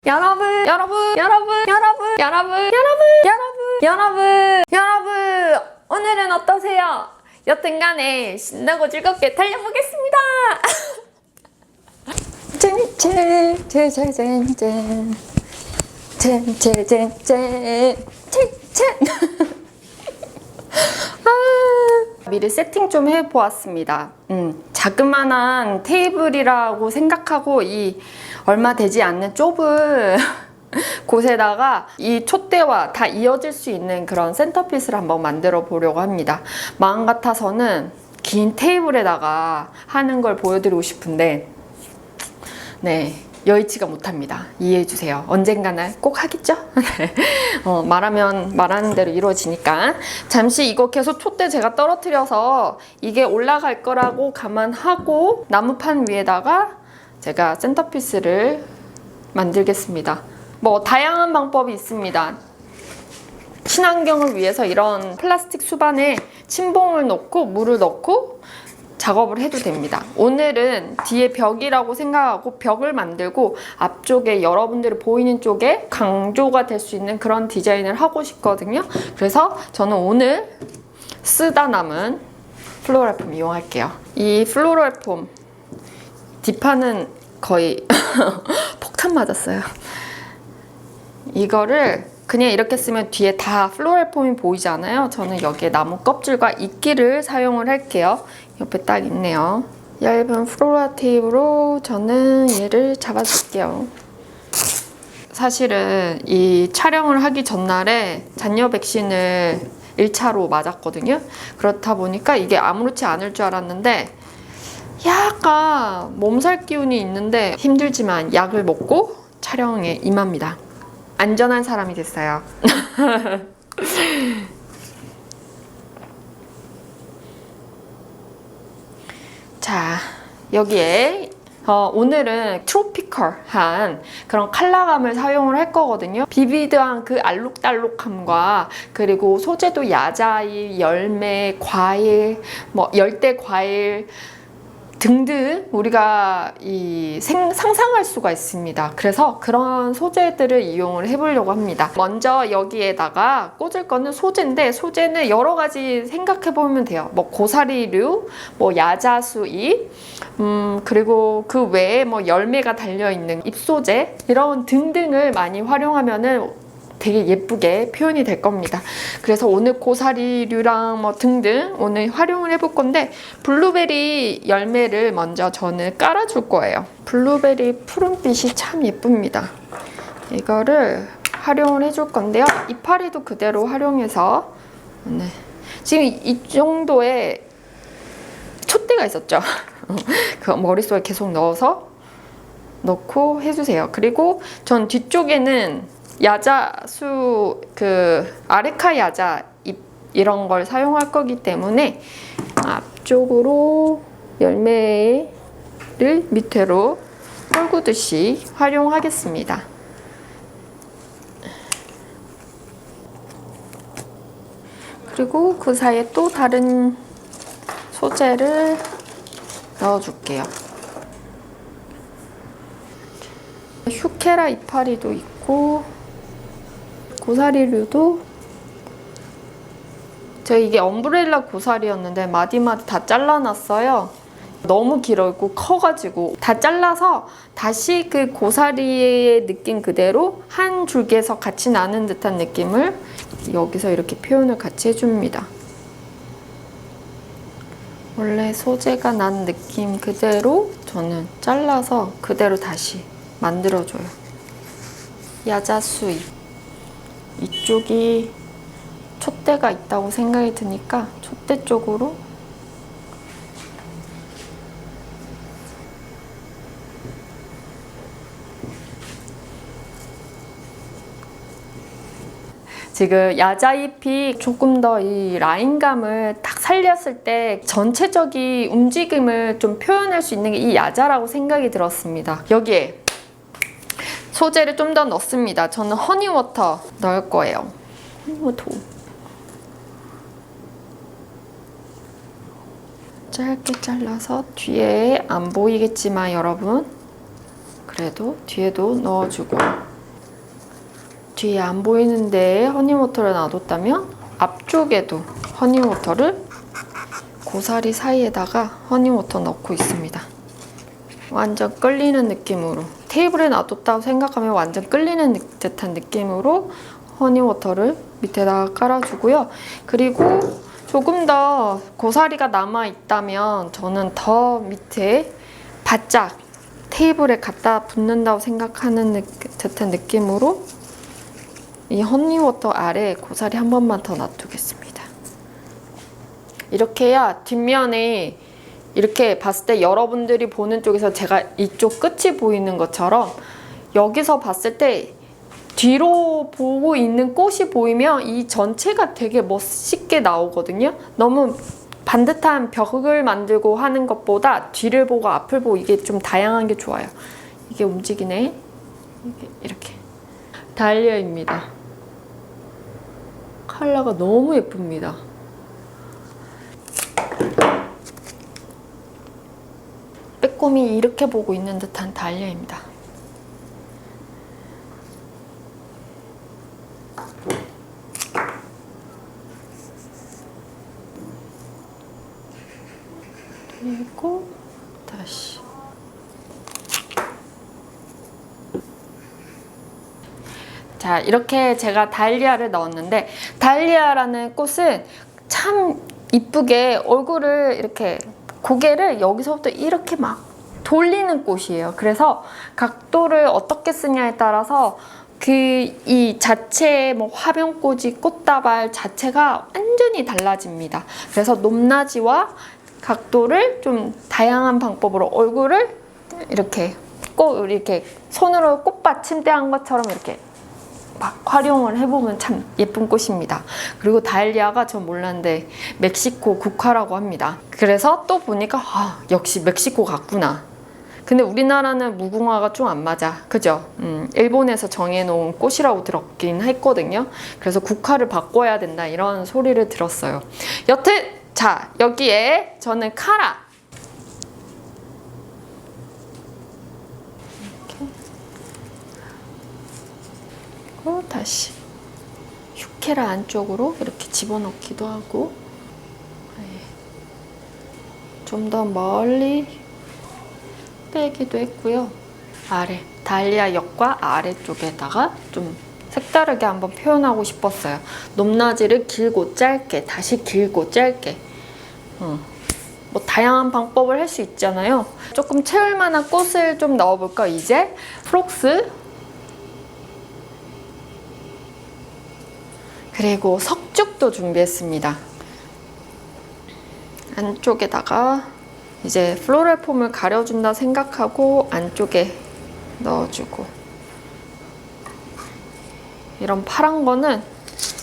여러분, 오늘은 어떠세요? 여튼간에 신나고 즐겁게 달려보겠습니다. 미리 세팅 좀 해보았습니다. 자그만한 테이블이라고 생각하고 이 얼마 되지 않는 좁은 곳에다가 이 촛대와 다 이어질 수 있는 그런 센터피스를 한번 만들어 보려고 합니다. 마음 같아서는 긴 테이블에다가 하는 걸 보여드리고 싶은데 여의치가 못합니다. 이해해주세요. 언젠가는 꼭 하겠죠? 말하면 말하는 대로 이루어지니까. 잠시 이거 계속 촛대 제가 떨어뜨려서 이게 올라갈 거라고 감안하고 나무판 위에다가 제가 센터피스를 만들겠습니다. 뭐 다양한 방법이 있습니다. 친환경을 위해서 이런 플라스틱 수반에 침봉을 넣고 물을 넣고 작업을 해도 됩니다. 오늘은 뒤에 벽이라고 생각하고 벽을 만들고 앞쪽에 여러분들이 보이는 쪽에 강조가 될 수 있는 그런 디자인을 하고 싶거든요. 그래서 저는 오늘 쓰다 남은 플로럴 폼 이용할게요. 이 플로럴 폼 뒷판은 거의 폭탄 맞았어요. 이거를 그냥 이렇게 쓰면 뒤에 다 플로럴 폼이 보이잖아요. 저는 여기에 나무 껍질과 이끼를 사용을 할게요. 옆에 딱 있네요. 얇은 플로럴 테이프로 저는 얘를 잡아줄게요. 사실은 이 촬영을 하기 전날에 잔여 백신을 1차로 맞았거든요. 그렇다 보니까 이게 아무렇지 않을 줄 알았는데 약간 몸살 기운이 있는데 힘들지만 약을 먹고 촬영에 임합니다. 안전한 사람이 됐어요. 자, 여기에 오늘은 트로피컬한 그런 컬러감을 사용을 할 거거든요. 비비드한 그 알록달록함과 그리고 소재도 야자이, 열매, 과일, 뭐 열대 과일 등등 우리가 상상할 수가 있습니다. 그래서 그런 소재들을 이용을 해보려고 합니다. 먼저 여기에다가 꽂을 거는 소재인데 소재는 여러 가지 생각해 보면 돼요. 뭐 고사리류, 뭐 야자수 잎, 그리고 그 외에 뭐 열매가 달려있는 잎소재 이런 등등을 많이 활용하면은 되게 예쁘게 표현이 될 겁니다. 그래서 오늘 고사리류랑 뭐 등등 오늘 활용을 해볼 건데 블루베리 열매를 먼저 저는 깔아줄 거예요. 블루베리 푸른빛이 참 예쁩니다. 이거를 활용을 해줄 건데요. 이파리도 그대로 활용해서 지금 이 정도의 촛대가 있었죠. 그 머릿속에 계속 넣고 해주세요. 그리고 전 뒤쪽에는 야자수 아레카 야자 잎 이런 걸 사용할 거기 때문에 앞쪽으로 열매를 밑으로 떨구듯이 활용하겠습니다. 그리고 그 사이에 또 다른 소재를 넣어줄게요. 휴케라 이파리도 있고 고사리류도 제가 이게 엄브렐라 고사리였는데 마디마디 다 잘라놨어요. 너무 길었고 커가지고 다 잘라서 다시 그 고사리의 느낌 그대로 한 줄기에서 같이 나는 듯한 느낌을 여기서 이렇게 표현을 같이 해줍니다. 원래 소재가 난 느낌 그대로 저는 잘라서 그대로 다시 만들어줘요. 야자수 이쪽이 촛대가 있다고 생각이 드니까 촛대 쪽으로 지금 야자잎이 조금 더 이 라인감을 딱 살렸을 때 전체적인 움직임을 좀 표현할 수 있는 게 이 야자라고 생각이 들었습니다. 여기에 소재를 좀 더 넣습니다. 저는 허니워터 넣을 거예요. 허니워터. 짧게 잘라서 뒤에 안 보이겠지만 여러분 그래도 뒤에도 넣어주고 뒤에 안 보이는데 허니워터를 놔뒀다면 앞쪽에도 허니워터를 고사리 사이에다가 허니워터 넣고 있습니다. 완전 끌리는 느낌으로 테이블에 놔뒀다고 생각하면 완전 끌리는 듯한 느낌으로 허니워터를 밑에다가 깔아주고요. 그리고 조금 더 고사리가 남아있다면 저는 더 밑에 바짝 테이블에 갖다 붙는다고 생각하는 듯한 느낌으로 이 허니워터 아래에 고사리 한 번만 더 놔두겠습니다. 이렇게 해야 뒷면에 이렇게 봤을 때 여러분들이 보는 쪽에서 제가 이쪽 끝이 보이는 것처럼 여기서 봤을 때 뒤로 보고 있는 꽃이 보이면 이 전체가 되게 멋있게 나오거든요. 너무 반듯한 벽을 만들고 하는 것보다 뒤를 보고 앞을 보고 이게 좀 다양한 게 좋아요. 이게 움직이네. 이렇게. 달리아입니다. 컬러가 너무 예쁩니다. 빼꼼히 이렇게 보고 있는 듯한 달리아입니다. 그리고 다시 자, 이렇게 제가 달리아를 넣었는데 달리아라는 꽃은 참 이쁘게 얼굴을 이렇게 고개를 여기서부터 이렇게 막 돌리는 꽃이에요. 그래서 각도를 어떻게 쓰냐에 따라서 이 자체의 뭐 화병꽂이 꽃다발 자체가 완전히 달라집니다. 그래서 높낮이와 각도를 좀 다양한 방법으로 얼굴을 이렇게 이렇게 손으로 꽃받침대 한 것처럼 이렇게 막 활용을 해보면 참 예쁜 꽃입니다. 그리고 다일리아가 전 몰랐는데 멕시코 국화라고 합니다. 그래서 또 보니까 역시 멕시코 같구나. 근데 우리나라는 무궁화가 좀 안 맞아. 그죠? 일본에서 정해놓은 꽃이라고 들었긴 했거든요. 그래서 국화를 바꿔야 된다 이런 소리를 들었어요. 여튼 자, 여기에 저는 카라 이렇게 다시 휴케라 안쪽으로 이렇게 집어넣기도 하고 좀 더 멀리 빼기도 했고요. 아래 달리아 옆과 아래쪽에다가 좀 색다르게 한번 표현하고 싶었어요. 높낮이를 길고 짧게, 다시 길고 짧게. 뭐 다양한 방법을 할 수 있잖아요. 조금 채울 만한 꽃을 좀 넣어볼까 이제? 프록스 그리고 석죽도 준비했습니다. 안쪽에다가 이제 플로럴 폼을 가려준다 생각하고 안쪽에 넣어주고 이런 파란 거는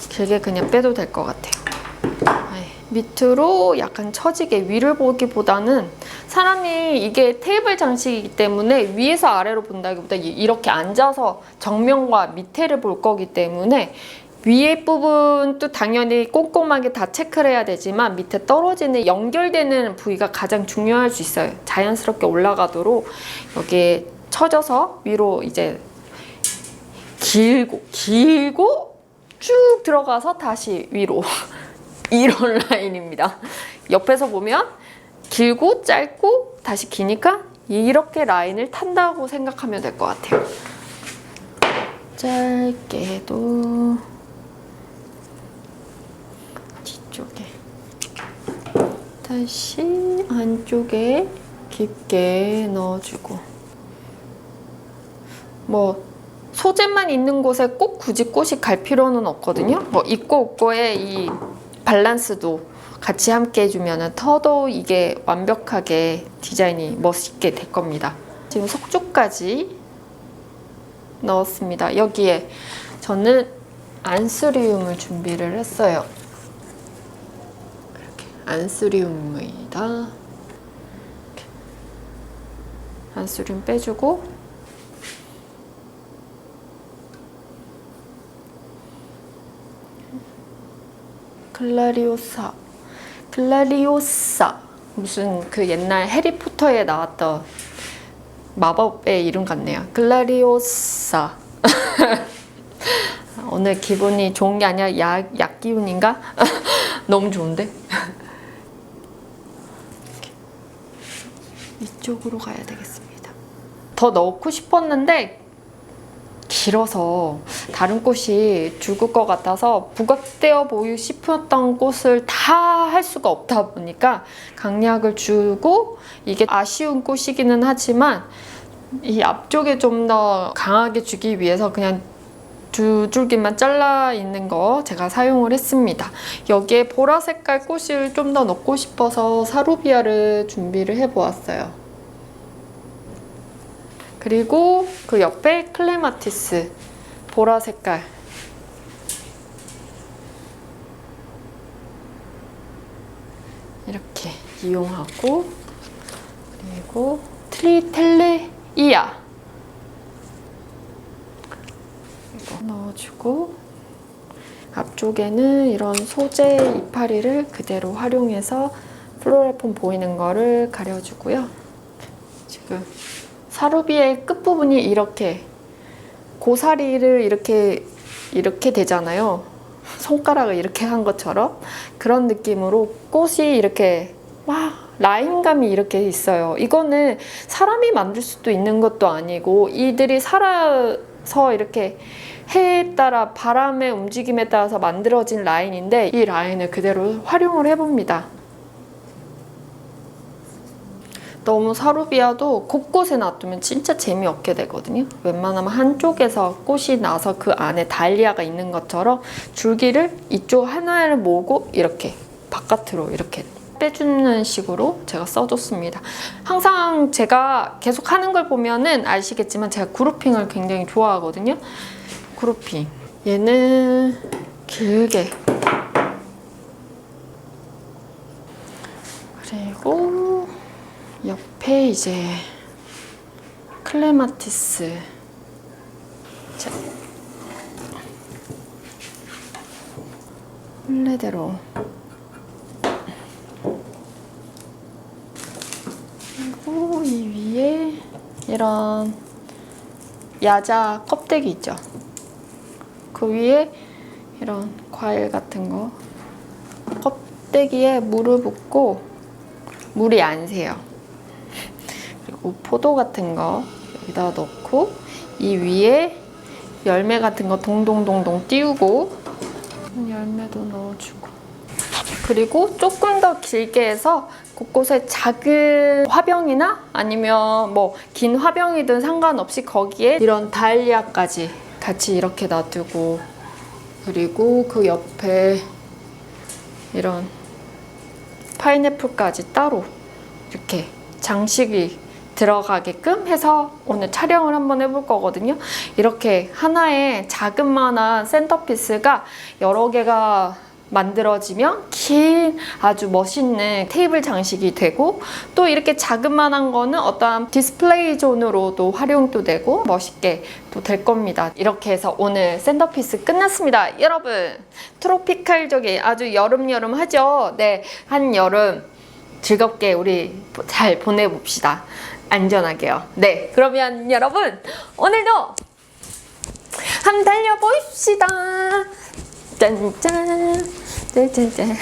길게 그냥 빼도 될 것 같아요. 밑으로 약간 처지게 위를 보기보다는 사람이 이게 테이블 장식이기 때문에 위에서 아래로 본다기보다 이렇게 앉아서 정면과 밑에를 볼 거기 때문에 위에 부분도 당연히 꼼꼼하게 다 체크를 해야 되지만 밑에 떨어지는 연결되는 부위가 가장 중요할 수 있어요. 자연스럽게 올라가도록 여기에 쳐져서 위로 이제 길고 쭉 들어가서 다시 위로 이런 라인입니다. 옆에서 보면 길고 짧고 다시 기니까 이렇게 라인을 탄다고 생각하면 될 것 같아요. 짧게도 뒤쪽에 다시 안쪽에 깊게 넣어주고 뭐 소재만 있는 곳에 꼭 굳이 꽃이 갈 필요는 없거든요. 뭐 있고 없고의 이 밸런스도 같이 함께 해주면 더더욱 이게 완벽하게 디자인이 멋있게 될 겁니다. 지금 석죽까지 넣었습니다. 여기에 저는 안스리움을 준비를 했어요. 이렇게 안스리움입니다. 이렇게. 안스리움 빼주고 글라리오사 무슨 그 옛날 해리포터에 나왔던 마법의 이름 같네요. 글라리오사 오늘 기분이 좋은 게 아니라 약 기운인가? 너무 좋은데? 이쪽으로 가야 되겠습니다. 더 넣고 싶었는데 길어서 다른 꽃이 죽을 것 같아서 부각되어 보이고 싶었던 꽃을 다 할 수가 없다 보니까 강약을 주고, 이게 아쉬운 꽃이기는 하지만 이 앞쪽에 좀 더 강하게 주기 위해서 그냥 두 줄기만 잘라 있는 거 제가 사용을 했습니다. 여기에 보라 색깔 꽃을 좀 더 넣고 싶어서 사루비아를 준비를 해보았어요. 그리고 그 옆에 클레마티스 보라 색깔, 이렇게 이용하고, 그리고 트리텔레이아 이거 넣어주고, 앞쪽에는 이런 소재 이파리를 그대로 활용해서 플로라폼 보이는 거를 가려주고요. 지금 사루비의 끝부분이 이렇게 고사리를 이렇게 되잖아요. 손가락을 이렇게 한 것처럼 그런 느낌으로 꽃이 이렇게 와, 라인감이 이렇게 있어요. 이거는 사람이 만들 수도 있는 것도 아니고 이들이 살아서 이렇게 해에 따라 바람의 움직임에 따라서 만들어진 라인인데, 이 라인을 그대로 활용을 해봅니다. 너무 사루비아도 곳곳에 놔두면 진짜 재미없게 되거든요. 웬만하면 한쪽에서 꽃이 나서 그 안에 달리아가 있는 것처럼 줄기를 이쪽 하나를 모으고 이렇게 바깥으로 이렇게 빼주는 식으로 제가 써줬습니다. 항상 제가 계속 하는 걸 보면은 아시겠지만 제가 그루핑을 굉장히 좋아하거든요. 그루핑. 얘는 길게. 그리고 옆에 이제 클레마티스. 자, 원래대로. 그리고 이 위에 이런 야자 껍데기 있죠. 그 위에 이런 과일 같은 거 껍데기에 물을 붓고 물이 안 새요. 그리고 포도 같은 거 여기다 넣고, 이 위에 열매 같은 거 동동동동 띄우고, 열매도 넣어주고, 그리고 조금 더 길게 해서 곳곳에 작은 화병이나 아니면 뭐 긴 화병이든 상관없이 거기에 이런 다일리아까지 같이 이렇게 놔두고, 그리고 그 옆에 이런 파인애플까지 따로 이렇게 장식이 들어가게끔 해서 오늘 촬영을 한번 해볼 거거든요. 이렇게 하나의 자그마한 센터피스가 여러 개가 만들어지면 긴 아주 멋있는 테이블 장식이 되고, 또 이렇게 자그마한 거는 어떠한 디스플레이 존으로도 활용도 되고 멋있게 또 될 겁니다. 이렇게 해서 오늘 센터피스 끝났습니다. 여러분, 트로피칼적인 아주 여름 하죠? 네, 한여름 즐겁게 우리 잘 보내봅시다. 안전하게요. 네, 그러면 여러분, 오늘도 한번 달려봅시다. 짠짠 짠짠짠